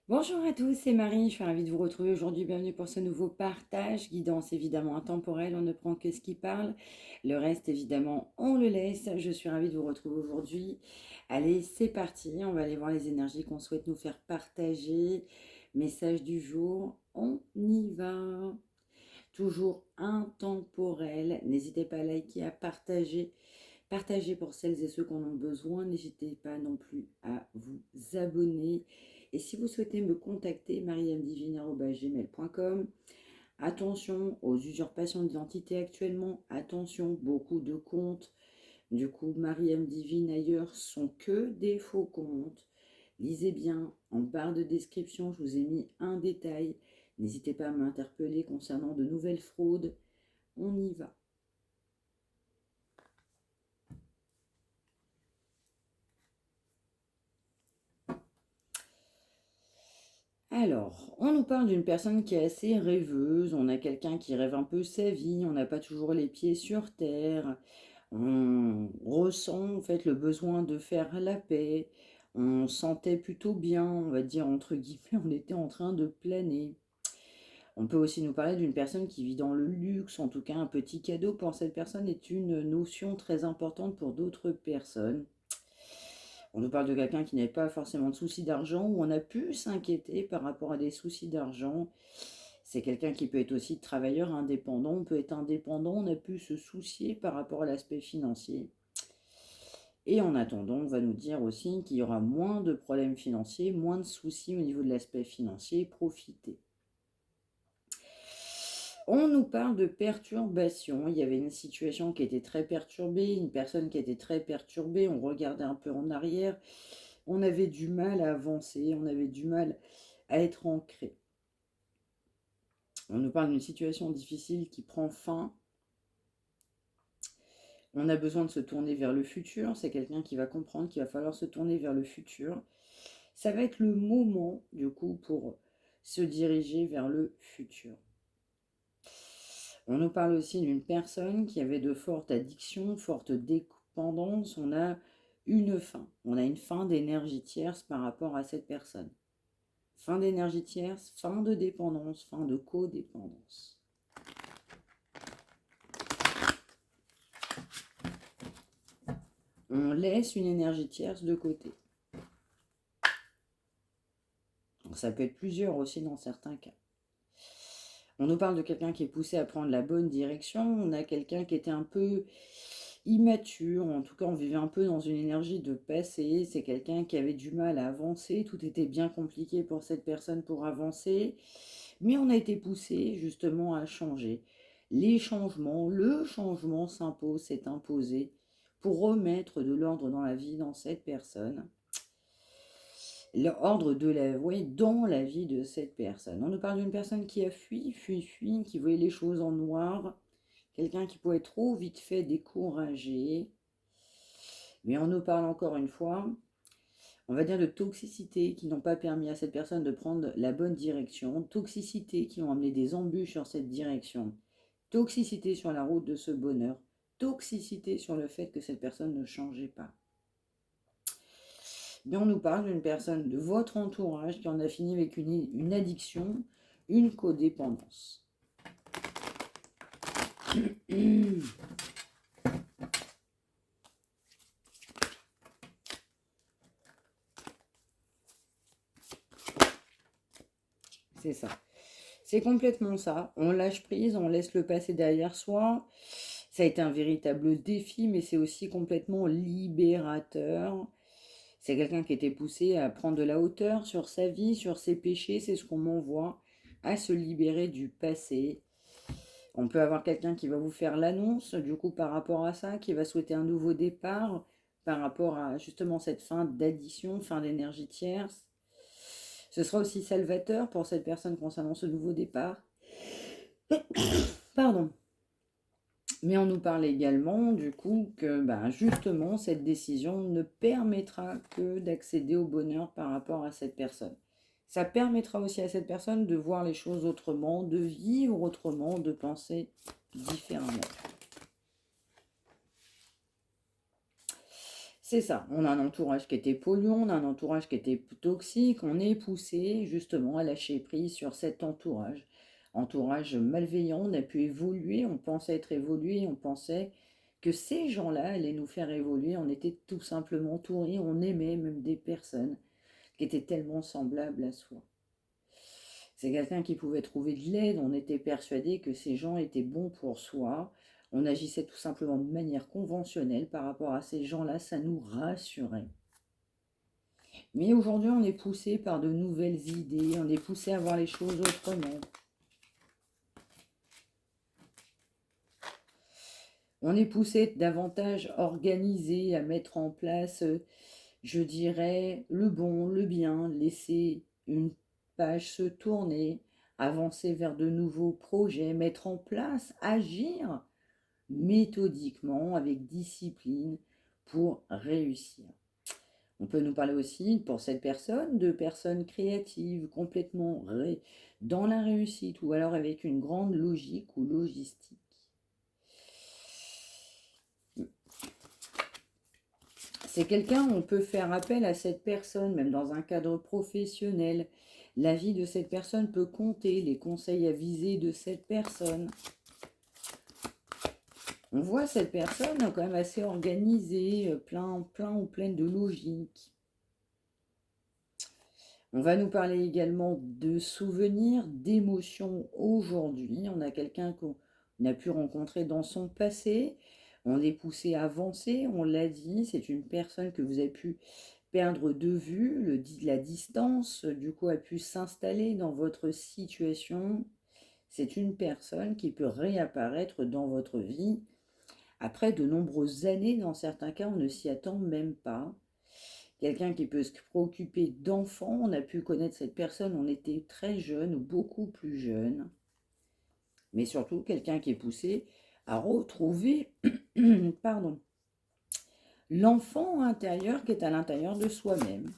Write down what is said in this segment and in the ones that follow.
Bonjour à tous, c'est Marie, je suis ravie de vous retrouver aujourd'hui. Bienvenue pour ce nouveau partage, guidance évidemment intemporelle, on ne prend que ce qui parle. Le reste évidemment on le laisse. Je suis ravie de vous retrouver aujourd'hui. Allez, c'est parti, on va aller voir les énergies qu'on souhaite nous faire partager. Message du jour, on y va. Toujours intemporel, n'hésitez pas à liker, à partager. Partagez pour celles et ceux qui en ont besoin. N'hésitez pas non plus à vous abonner. Et si vous souhaitez me contacter, mariamdivine@gmail.com. Attention aux usurpations d'identité actuellement. Attention, beaucoup de comptes. Du coup, Mariam Divine ailleurs sont que des faux comptes. Lisez bien, en barre de description, je vous ai mis un détail. N'hésitez pas à m'interpeller concernant de nouvelles fraudes. On y va. Alors, on nous parle d'une personne qui est assez rêveuse, on a quelqu'un qui rêve un peu sa vie, on n'a pas toujours les pieds sur terre, on ressent en fait le besoin de faire la paix, on sentait plutôt bien, on va dire entre guillemets, on était en train de planer. On peut aussi nous parler d'une personne qui vit dans le luxe, en tout cas un petit cadeau pour cette personne est une notion très importante pour d'autres personnes. On nous parle de quelqu'un qui n'avait pas forcément de soucis d'argent, ou on a pu s'inquiéter par rapport à des soucis d'argent. C'est quelqu'un qui peut être aussi travailleur indépendant, on peut être indépendant, on a pu se soucier par rapport à l'aspect financier. Et en attendant, on va nous dire aussi qu'il y aura moins de problèmes financiers, moins de soucis au niveau de l'aspect financier, profitez. On nous parle de perturbation. Il y avait une situation qui était très perturbée, une personne qui était très perturbée. On regardait un peu en arrière. On avait du mal à avancer, on avait du mal à être ancré. On nous parle d'une situation difficile qui prend fin. On a besoin de se tourner vers le futur. C'est quelqu'un qui va comprendre qu'il va falloir se tourner vers le futur. Ça va être le moment, du coup, pour se diriger vers le futur. On nous parle aussi d'une personne qui avait de fortes addictions, fortes dépendances. On a une fin. On a une fin d'énergie tierce par rapport à cette personne. Fin d'énergie tierce, fin de dépendance, fin de codépendance. On laisse une énergie tierce de côté. Ça peut être plusieurs aussi dans certains cas. On nous parle de quelqu'un qui est poussé à prendre la bonne direction. On a quelqu'un qui était un peu immature. En tout cas, on vivait un peu dans une énergie de passé. C'est quelqu'un qui avait du mal à avancer. Tout était bien compliqué pour cette personne pour avancer. Mais on a été poussé justement à changer. Les changements, le changement s'impose, s'est imposé pour remettre de l'ordre dans la vie dans cette personne. L'ordre de la, oui, dans la vie de cette personne. On nous parle d'une personne qui a fui, qui voyait les choses en noir, quelqu'un qui pouvait trop vite fait décourager. Mais on nous parle encore une fois, on va dire de toxicité qui n'ont pas permis à cette personne de prendre la bonne direction, toxicité qui ont amené des embûches sur cette direction, toxicité sur la route de ce bonheur, toxicité sur le fait que cette personne ne changeait pas. Mais on nous parle d'une personne de votre entourage qui en a fini avec une addiction, une codépendance. C'est ça. C'est complètement ça. On lâche prise, on laisse le passé derrière soi. Ça a été un véritable défi, mais c'est aussi complètement libérateur. C'est quelqu'un qui était poussé à prendre de la hauteur sur sa vie, sur ses péchés. C'est ce qu'on m'envoie, à se libérer du passé. On peut avoir quelqu'un qui va vous faire l'annonce, du coup, par rapport à ça, qui va souhaiter un nouveau départ, par rapport à justement cette fin d'addition, fin d'énergie tierce. Ce sera aussi salvateur pour cette personne concernant ce nouveau départ. Pardon. Mais on nous parle également du coup que justement cette décision ne permettra que d'accéder au bonheur par rapport à cette personne. Ça permettra aussi à cette personne de voir les choses autrement, de vivre autrement, de penser différemment. C'est ça, on a un entourage qui était polluant, on a un entourage qui était toxique, on est poussé justement à lâcher prise sur cet entourage. Entourage malveillant, on a pu évoluer, on pensait être évolué, on pensait que ces gens-là allaient nous faire évoluer, on était tout simplement entourés, on aimait même des personnes qui étaient tellement semblables à soi. C'est quelqu'un qui pouvait trouver de l'aide, on était persuadé que ces gens étaient bons pour soi, on agissait tout simplement de manière conventionnelle par rapport à ces gens-là, ça nous rassurait. Mais aujourd'hui, on est poussé par de nouvelles idées, on est poussé à voir les choses autrement. On est poussé davantage organisé à mettre en place, je dirais, le bon, le bien, laisser une page se tourner, avancer vers de nouveaux projets, mettre en place, agir méthodiquement, avec discipline, pour réussir. On peut nous parler aussi, pour cette personne, de personnes créatives, complètement dans la réussite, ou alors avec une grande logique ou logistique. C'est quelqu'un, on peut faire appel à cette personne, même dans un cadre professionnel. L'avis de cette personne peut compter, les conseils avisés de cette personne. On voit cette personne quand même assez organisée, pleine de logique. On va nous parler également de souvenirs, d'émotions aujourd'hui. On a quelqu'un qu'on a pu rencontrer dans son passé. On est poussé à avancer, on l'a dit. C'est une personne que vous avez pu perdre de vue. La distance, du coup, a pu s'installer dans votre situation. C'est une personne qui peut réapparaître dans votre vie après de nombreuses années. Dans certains cas, on ne s'y attend même pas. Quelqu'un qui peut se préoccuper d'enfants, on a pu connaître cette personne, on était très jeune ou beaucoup plus jeune, mais surtout quelqu'un qui est poussé à retrouver pardon, l'enfant intérieur qui est à l'intérieur de soi-même.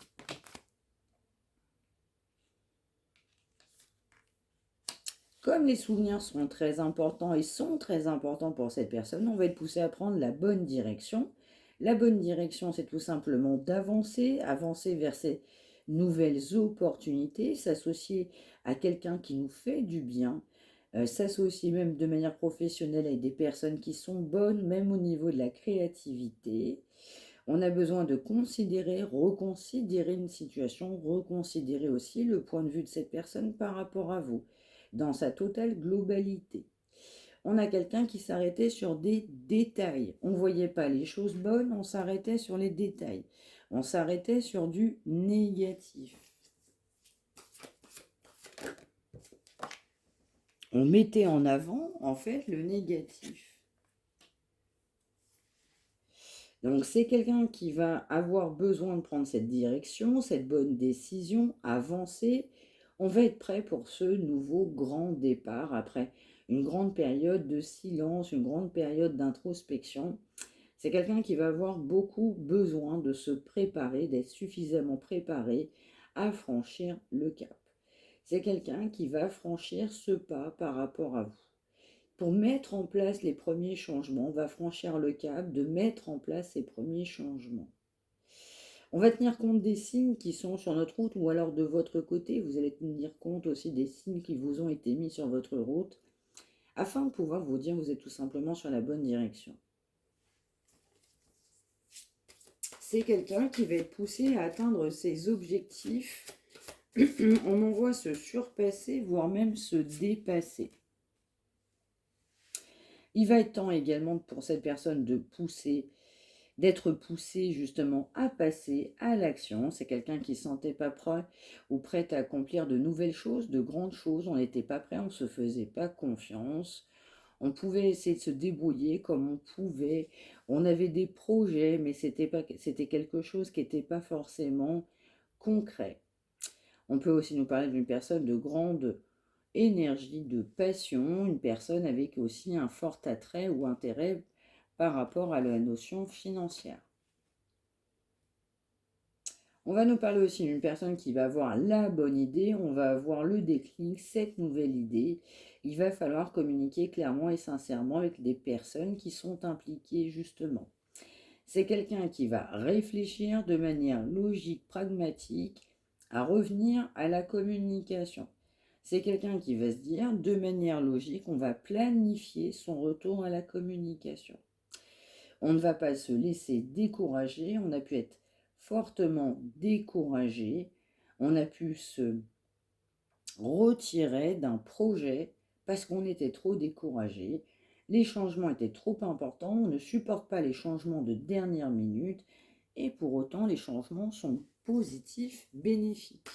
Comme les souvenirs sont très importants et sont très importants pour cette personne, on va être poussé à prendre la bonne direction. La bonne direction, c'est tout simplement d'avancer, avancer vers ces nouvelles opportunités, s'associer à quelqu'un qui nous fait du bien, s'associer même de manière professionnelle avec des personnes qui sont bonnes, même au niveau de la créativité. On a besoin de considérer, reconsidérer une situation, reconsidérer aussi le point de vue de cette personne par rapport à vous, dans sa totale globalité. On a quelqu'un qui s'arrêtait sur des détails. On ne voyait pas les choses bonnes, on s'arrêtait sur les détails. On s'arrêtait sur du négatif. On mettait en avant, en fait, le négatif. Donc c'est quelqu'un qui va avoir besoin de prendre cette direction, cette bonne décision, avancer. On va être prêt pour ce nouveau grand départ après une grande période de silence, une grande période d'introspection. C'est quelqu'un qui va avoir beaucoup besoin de se préparer, d'être suffisamment préparé à franchir le cap. C'est quelqu'un qui va franchir ce pas par rapport à vous. Pour mettre en place les premiers changements, on va franchir le cap de mettre en place ces premiers changements. On va tenir compte des signes qui sont sur notre route ou alors de votre côté. Vous allez tenir compte aussi des signes qui vous ont été mis sur votre route afin de pouvoir vous dire que vous êtes tout simplement sur la bonne direction. C'est quelqu'un qui va être poussé à atteindre ses objectifs. On en voit se surpasser, voire même se dépasser. Il va être temps également pour cette personne d'être poussé justement à passer à l'action. C'est quelqu'un qui ne se sentait pas prêt ou prête à accomplir de nouvelles choses, de grandes choses. On n'était pas prêt, on ne se faisait pas confiance. On pouvait essayer de se débrouiller comme on pouvait. On avait des projets, mais c'était quelque chose qui n'était pas forcément concret. On peut aussi nous parler d'une personne de grande énergie, de passion, une personne avec aussi un fort attrait ou intérêt par rapport à la notion financière. On va nous parler aussi d'une personne qui va avoir la bonne idée, on va avoir le déclic, cette nouvelle idée. Il va falloir communiquer clairement et sincèrement avec des personnes qui sont impliquées justement. C'est quelqu'un qui va réfléchir de manière logique, pragmatique, à revenir à la communication. C'est quelqu'un qui va se dire, de manière logique, on va planifier son retour à la communication. On ne va pas se laisser décourager, on a pu être fortement découragé, on a pu se retirer d'un projet parce qu'on était trop découragé, les changements étaient trop importants, on ne supporte pas les changements de dernière minute, et pour autant les changements sont positifs, bénéfiques.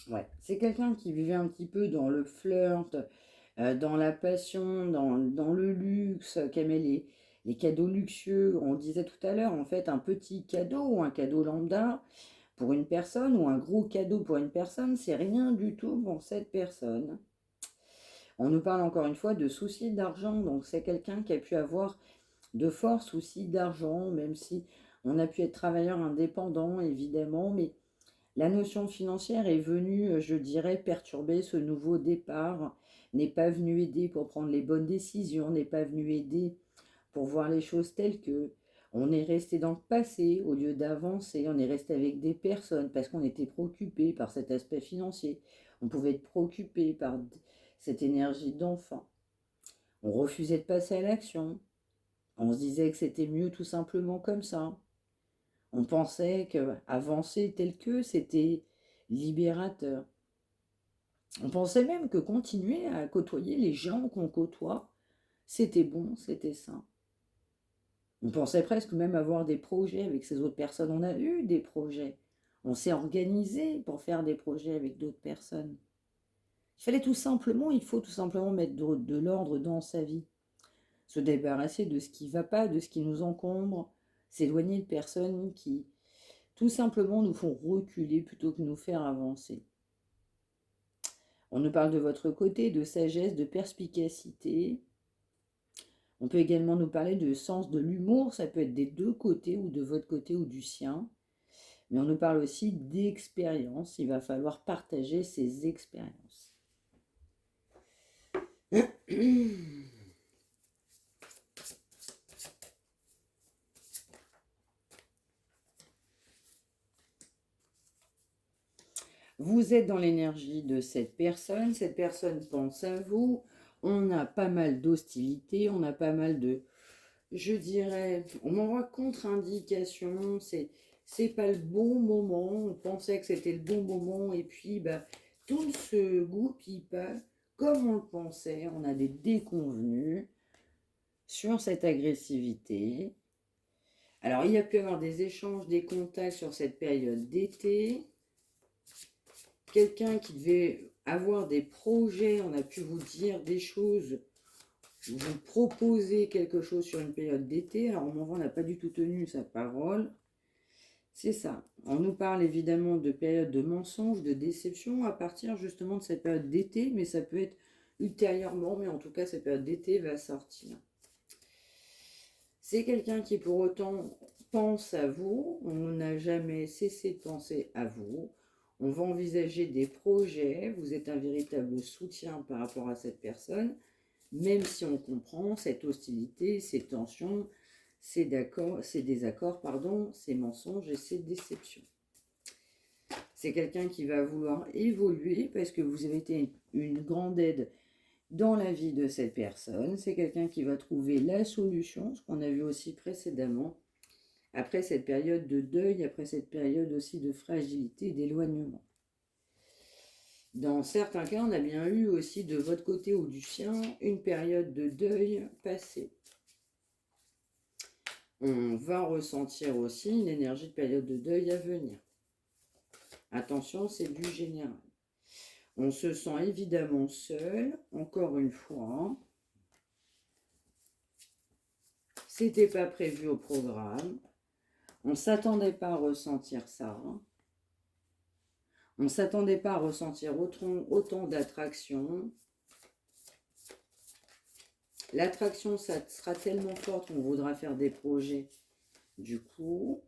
Ouais, c'est quelqu'un qui vivait un petit peu dans le flirt, dans la passion, dans le luxe, qui aimait les cadeaux luxueux. On disait tout à l'heure, en fait, un petit cadeau ou un cadeau lambda pour une personne ou un gros cadeau pour une personne, c'est rien du tout pour cette personne. On nous parle encore une fois de soucis d'argent, donc c'est quelqu'un qui a pu avoir de forts soucis d'argent, même si on a pu être travailleur indépendant, évidemment, mais la notion financière est venue, je dirais, perturber ce nouveau départ, n'est pas venue aider pour prendre les bonnes décisions, n'est pas venue aider pour voir les choses telles que. On est resté dans le passé au lieu d'avancer, on est resté avec des personnes parce qu'on était préoccupé par cet aspect financier. On pouvait être préoccupé par cette énergie d'enfant. On refusait de passer à l'action. On se disait que c'était mieux tout simplement comme ça. On pensait que avancer tel que c'était libérateur. On pensait même que continuer à côtoyer les gens qu'on côtoie, c'était bon, c'était sain. On pensait presque même avoir des projets avec ces autres personnes. On a eu des projets. On s'est organisé pour faire des projets avec d'autres personnes. Il faut tout simplement mettre de l'ordre dans sa vie. Se débarrasser de ce qui ne va pas, de ce qui nous encombre, s'éloigner de personnes qui, tout simplement, nous font reculer plutôt que nous faire avancer. On nous parle de votre côté, de sagesse, de perspicacité. On peut également nous parler de sens de l'humour, ça peut être des deux côtés, ou de votre côté ou du sien. Mais on nous parle aussi d'expérience, il va falloir partager ces expériences. Vous êtes dans l'énergie de cette personne pense à vous, on a pas mal d'hostilité, on a pas mal de, je dirais, on m'envoie contre-indication, c'est pas le bon moment, on pensait que c'était le bon moment, et puis bah, tout ne se goupille pas comme on le pensait, on a des déconvenus sur cette agressivité. Alors il y a pu y avoir des échanges, des contacts sur cette période d'été, quelqu'un qui devait avoir des projets, on a pu vous dire des choses, vous proposer quelque chose sur une période d'été. Alors mon enfant n'a pas du tout tenu sa parole. C'est ça. On nous parle évidemment de période de mensonges, de déception à partir justement de cette période d'été, mais ça peut être ultérieurement, mais en tout cas cette période d'été va sortir. C'est quelqu'un qui pour autant pense à vous, on n'a jamais cessé de penser à vous. On va envisager des projets, vous êtes un véritable soutien par rapport à cette personne, même si on comprend cette hostilité, ces tensions, ces désaccords, ces mensonges et ces déceptions. C'est quelqu'un qui va vouloir évoluer parce que vous avez été une grande aide dans la vie de cette personne. C'est quelqu'un qui va trouver la solution, ce qu'on a vu aussi précédemment, après cette période de deuil, après cette période aussi de fragilité, d'éloignement. Dans certains cas, on a bien eu aussi de votre côté ou du sien une période de deuil passée. On va ressentir aussi une énergie de période de deuil à venir. Attention, c'est du général. On se sent évidemment seul, encore une fois. C'était pas prévu au programme. On ne s'attendait pas à ressentir ça. On ne s'attendait pas à ressentir autant d'attraction. L'attraction, ça sera tellement forte qu'on voudra faire des projets. Du coup,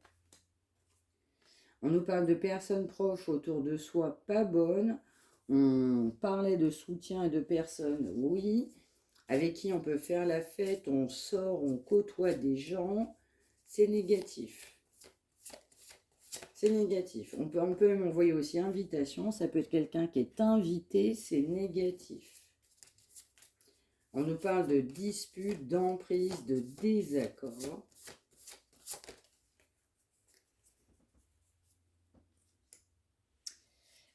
on nous parle de personnes proches autour de soi pas bonnes. On parlait de soutien et de personnes, oui, avec qui on peut faire la fête, on sort, on côtoie des gens. C'est négatif. C'est négatif. On peut même envoyer aussi invitation. Ça peut être quelqu'un qui est invité, c'est négatif. On nous parle de disputes, d'emprise, de désaccords.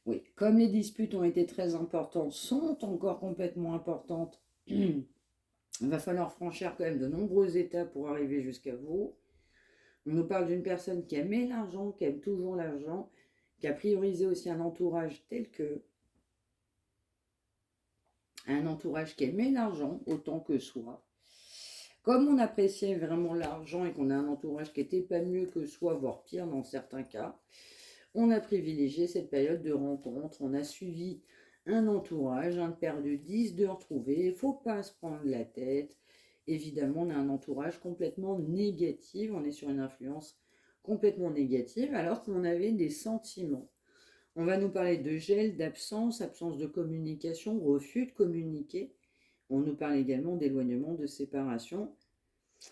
Oui, comme les disputes ont été très importantes, sont encore complètement importantes, il va falloir franchir quand même de nombreuses étapes pour arriver jusqu'à vous. On nous parle d'une personne qui aimait l'argent, qui aime toujours l'argent, qui a priorisé aussi un entourage tel que un entourage qui aimait l'argent autant que soi. Comme on appréciait vraiment l'argent et qu'on a un entourage qui n'était pas mieux que soi, voire pire dans certains cas, on a privilégié cette période de rencontre. On a suivi un entourage, un paire de 10 de retrouver. Il ne faut pas se prendre la tête. Évidemment, on a un entourage complètement négatif. On est sur une influence complètement négative alors qu'on avait des sentiments. On va nous parler de gel, d'absence, absence de communication, refus de communiquer. On nous parle également d'éloignement, de séparation.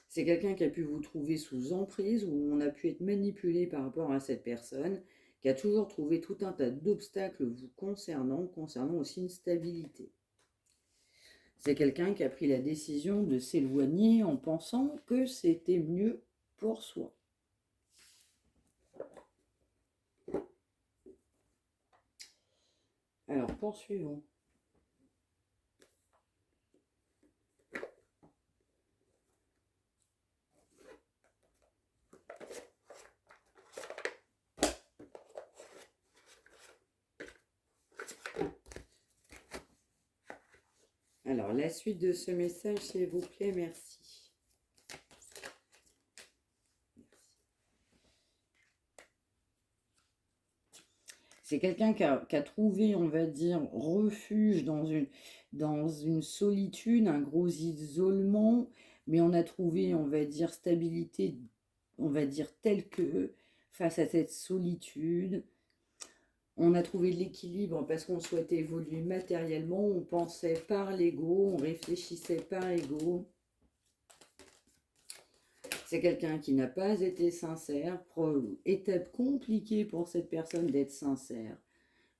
C'est quelqu'un qui a pu vous trouver sous emprise, où on a pu être manipulé par rapport à cette personne, qui a toujours trouvé tout un tas d'obstacles vous concernant aussi une stabilité. C'est quelqu'un qui a pris la décision de s'éloigner en pensant que c'était mieux pour soi. Alors, poursuivons. Alors, la suite de ce message, s'il vous plaît, merci. C'est quelqu'un qui a trouvé, on va dire, refuge dans une solitude, un gros isolement, mais on a trouvé, on va dire, stabilité, on va dire, telle que face à cette solitude. On a trouvé de l'équilibre parce qu'on souhaitait évoluer matériellement, on pensait par l'ego, on réfléchissait par ego. C'est quelqu'un qui n'a pas été sincère, étape compliquée pour cette personne d'être sincère,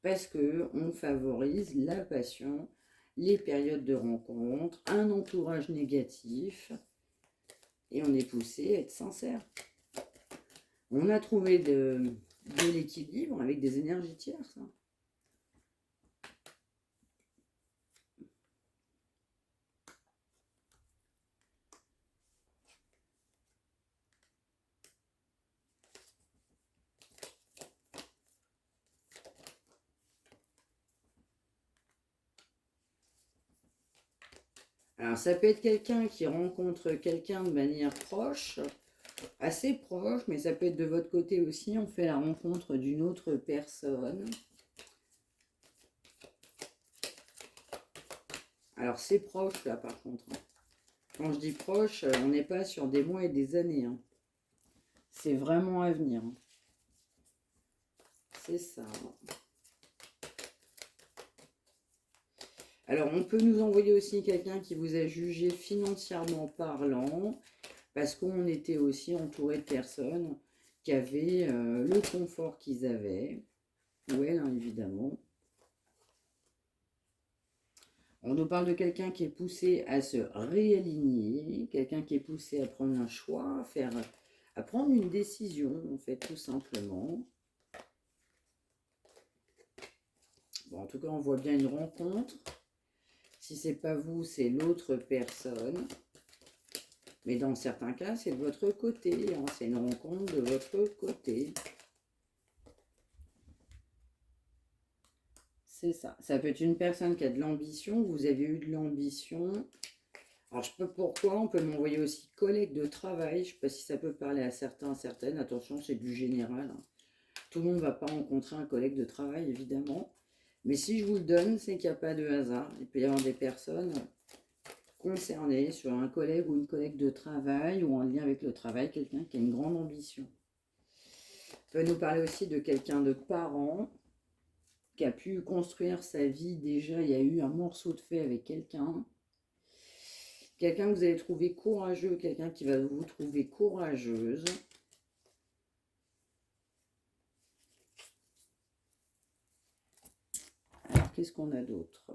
parce qu'on favorise la passion, les périodes de rencontre, un entourage négatif, et on est poussé à être sincère. On a trouvé de l'équilibre avec des énergies tierces. Alors ça peut être quelqu'un qui rencontre quelqu'un de manière proche, assez proche, mais ça peut être de votre côté aussi, on fait la rencontre d'une autre personne. Alors c'est proche là par contre. Quand je dis proche, on n'est pas sur des mois et des années. Hein. C'est vraiment à venir. Hein. C'est ça. Alors on peut nous envoyer aussi quelqu'un qui vous a jugé financièrement parlant, parce qu'on était aussi entouré de personnes qui avaient le confort qu'ils avaient, ou elle hein, évidemment. On nous parle de quelqu'un qui est poussé à se réaligner, quelqu'un qui est poussé à prendre un choix, à prendre une décision, en fait, tout simplement. Bon, en tout cas, on voit bien une rencontre. Si c'est pas vous, c'est l'autre personne. Mais dans certains cas, c'est de votre côté. Hein, c'est une rencontre de votre côté. C'est ça. Ça peut être une personne qui a de l'ambition. Vous avez eu de l'ambition. Alors, je sais pas pourquoi. On peut m'envoyer aussi collègue de travail. Je ne sais pas si ça peut parler à certains, certaines. Attention, c'est du général. Hein. Tout le monde ne va pas rencontrer un collègue de travail, évidemment. Mais si je vous le donne, c'est qu'il n'y a pas de hasard. Il peut y avoir des personnes concerné, sur un collègue ou une collègue de travail ou en lien avec le travail, quelqu'un qui a une grande ambition. Ça peut nous parler aussi de quelqu'un de parent qui a pu construire sa vie déjà, il y a eu un morceau de fait avec quelqu'un. Quelqu'un que vous allez trouver courageux, quelqu'un qui va vous trouver courageuse. Alors, qu'est-ce qu'on a d'autre ?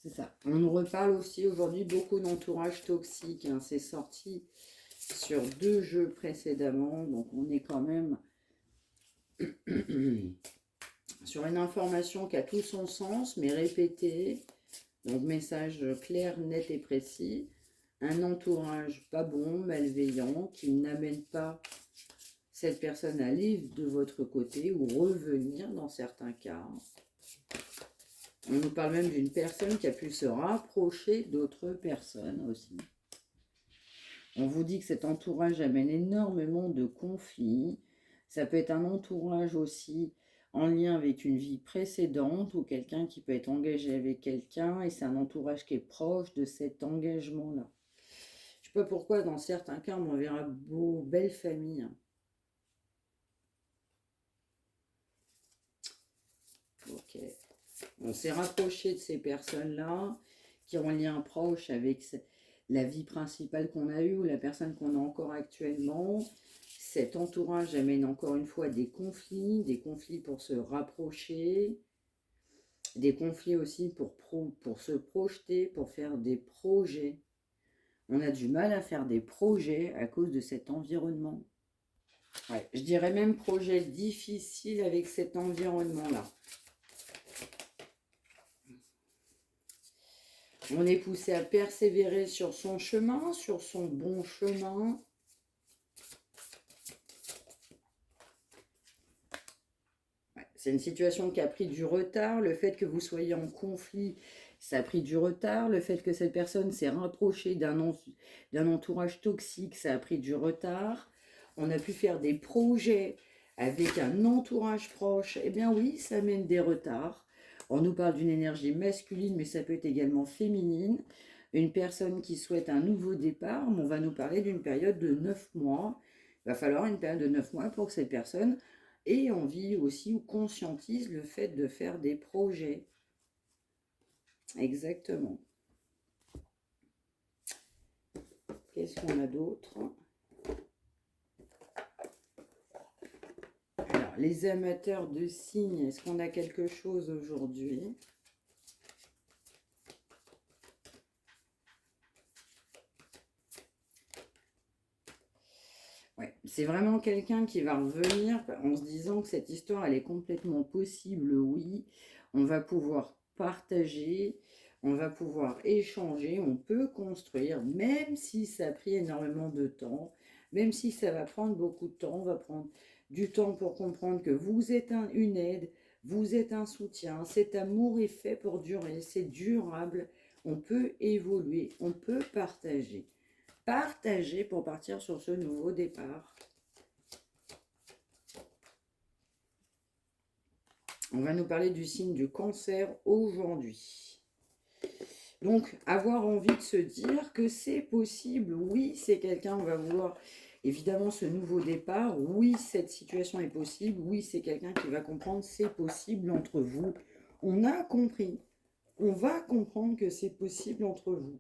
C'est ça. On nous reparle aussi aujourd'hui beaucoup d'entourage toxique. Hein. C'est sorti sur 2 jeux précédemment. Donc on est quand même sur une information qui a tout son sens, mais répétée. Donc message clair, net et précis. Un entourage pas bon, malveillant, qui n'amène pas cette personne à aller de votre côté ou revenir dans certains cas. On nous parle même d'une personne qui a pu se rapprocher d'autres personnes aussi. On vous dit que cet entourage amène énormément de conflits. Ça peut être un entourage aussi en lien avec une vie précédente ou quelqu'un qui peut être engagé avec quelqu'un et c'est un entourage qui est proche de cet engagement-là. Je ne sais pas pourquoi, dans certains cas, on verra beau, belle famille. Ok. On s'est rapproché de ces personnes-là qui ont un lien proche avec la vie principale qu'on a eue ou la personne qu'on a encore actuellement. Cet entourage amène encore une fois des conflits pour se rapprocher, des conflits aussi pour se projeter, pour faire des projets. On a du mal à faire des projets à cause de cet environnement. Ouais, je dirais même projet difficile avec cet environnement-là. On est poussé à persévérer sur son chemin, sur son bon chemin. Ouais, c'est une situation qui a pris du retard. Le fait que vous soyez en conflit, ça a pris du retard. Le fait que cette personne s'est rapprochée d'un entourage toxique, ça a pris du retard. On a pu faire des projets avec un entourage proche. Eh bien oui, ça mène des retards. On nous parle d'une énergie masculine, mais ça peut être également féminine. Une personne qui souhaite un nouveau départ, on va nous parler d'une période de 9 mois. Il va falloir une période de 9 mois pour que cette personne ait envie aussi ou conscientise le fait de faire des projets. Exactement. Qu'est-ce qu'on a d'autre ? Alors, les amateurs de signes, est-ce qu'on a quelque chose aujourd'hui ? Ouais, c'est vraiment quelqu'un qui va revenir en se disant que cette histoire, elle est complètement possible, oui. On va pouvoir partager, on va pouvoir échanger, on peut construire, même si ça a pris énormément de temps, même si ça va prendre beaucoup de temps, on va prendre du temps pour comprendre que vous êtes une aide, vous êtes un soutien, cet amour est fait pour durer, c'est durable, on peut évoluer, on peut partager. Partager pour partir sur ce nouveau départ. On va nous parler du signe du Cancer aujourd'hui. Donc, avoir envie de se dire que c'est possible. Oui, c'est quelqu'un, on va vouloir évidemment ce nouveau départ. Oui, cette situation est possible. Oui, c'est quelqu'un qui va comprendre c'est possible entre vous. On a compris. On va comprendre que c'est possible entre vous.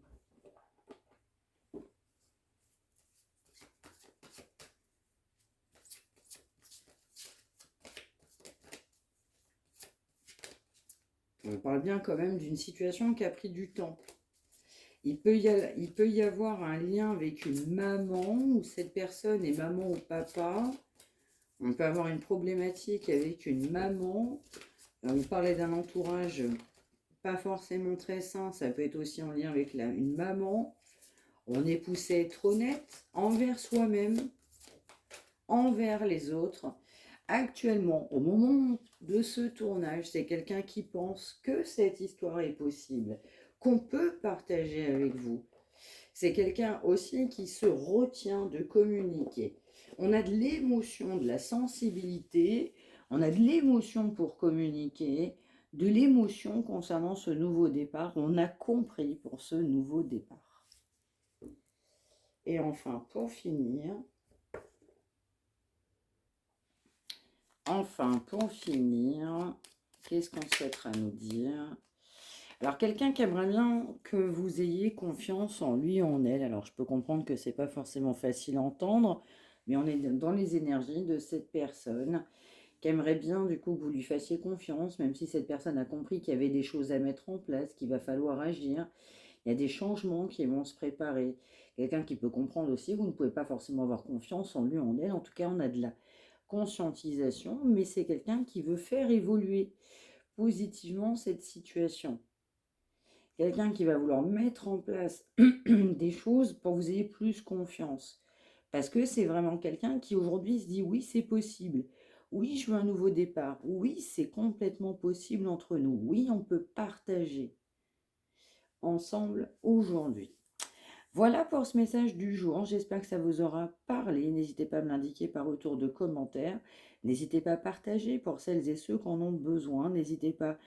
On parle bien quand même d'une situation qui a pris du temps. Il peut y avoir un lien avec une maman, où cette personne est maman ou papa. On peut avoir une problématique avec une maman. On parlait d'un entourage pas forcément très sain, ça peut être aussi en lien avec une maman. On est poussé à être honnête envers soi-même, envers les autres, actuellement, au moment de ce tournage, c'est quelqu'un qui pense que cette histoire est possible, qu'on peut partager avec vous. C'est quelqu'un aussi qui se retient de communiquer. On a de l'émotion, de la sensibilité, on a de l'émotion pour communiquer, de l'émotion concernant ce nouveau départ. On a compris pour ce nouveau départ. Et enfin, pour finir, qu'est-ce qu'on souhaitera nous dire? Alors, quelqu'un qui aimerait bien que vous ayez confiance en lui ou en elle. Alors, je peux comprendre que c'est pas forcément facile à entendre, mais on est dans les énergies de cette personne qui aimerait bien, du coup, que vous lui fassiez confiance, même si cette personne a compris qu'il y avait des choses à mettre en place, qu'il va falloir agir. Il y a des changements qui vont se préparer. Quelqu'un qui peut comprendre aussi, vous ne pouvez pas forcément avoir confiance en lui ou en elle. En tout cas, on a de la conscientisation, mais c'est quelqu'un qui veut faire évoluer positivement cette situation. Quelqu'un qui va vouloir mettre en place des choses pour que vous ayez plus confiance. Parce que c'est vraiment quelqu'un qui aujourd'hui se dit oui, c'est possible. Oui, je veux un nouveau départ. Oui, c'est complètement possible entre nous. Oui, on peut partager ensemble aujourd'hui. Voilà pour ce message du jour. J'espère que ça vous aura parlé. N'hésitez pas à me l'indiquer par retour de commentaires. N'hésitez pas à partager pour celles et ceux qui en ont besoin. N'hésitez pas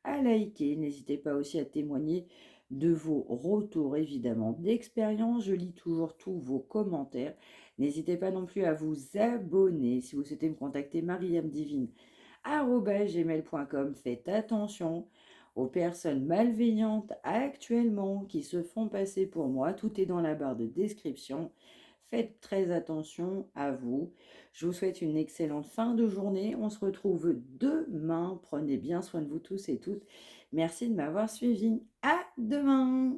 à liker. N'hésitez pas aussi à témoigner de vos retours, évidemment, d'expérience. Je lis toujours tous vos commentaires. N'hésitez pas non plus à vous abonner. Si vous souhaitez me contacter, mariamedivine@gmail.com. Faites attention aux personnes malveillantes actuellement qui se font passer pour moi. Tout est dans la barre de description. Faites très attention à vous. Je vous souhaite une excellente fin de journée. On se retrouve demain. Prenez bien soin de vous tous et toutes. Merci de m'avoir suivi. À demain.